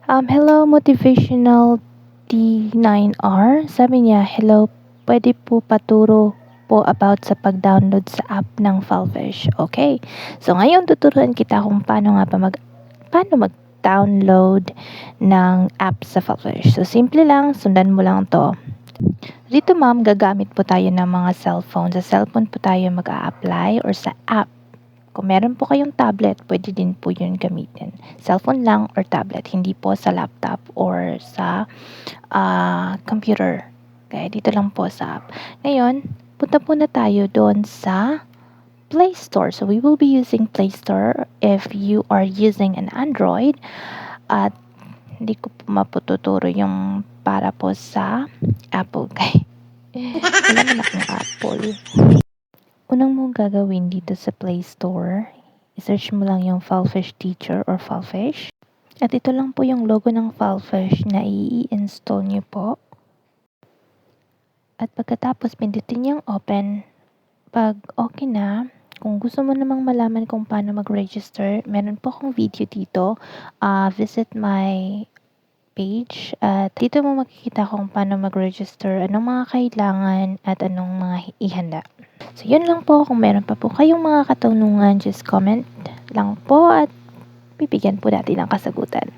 Hello motivational D9R. Sabi niya, hello, pwede po paturo po about sa pag-download sa app ng Falfish. Okay. So ngayon tuturuan kita kung paano mag-download ng app sa Falfish. So simple lang, sundan mo lang 'to. Dito ma'am, gagamit po tayo ng mga cellphone. Sa cellphone po tayo mag-a-apply or sa app. Kung meron po kayong tablet, pwede din po yun gamitin. Cellphone lang or tablet, hindi po sa laptop or sa computer. Kaya dito lang po sa app. Ngayon, punta po na tayo doon sa Play Store. So, we will be using Play Store if you are using an Android. At hindi ko po mapututuro yung para po sa Apple. Kaya wala naman akong Apple. Unang mong gagawin dito sa Play Store, i-search mo lang yung Falfish Teacher or Falfish. At ito lang po yung logo ng Falfish na i-install nyo po. At pagkatapos, pindutin yung open. Pag okay na, kung gusto mo namang malaman kung paano mag-register, meron po akong video dito. Visit my page at dito mo makikita kung paano mag-register, anong mga kailangan at anong mga ihanda. So, yun lang po. Kung meron pa po kayong mga katanungan, just comment lang po at bibigyan po natin ng kasagutan.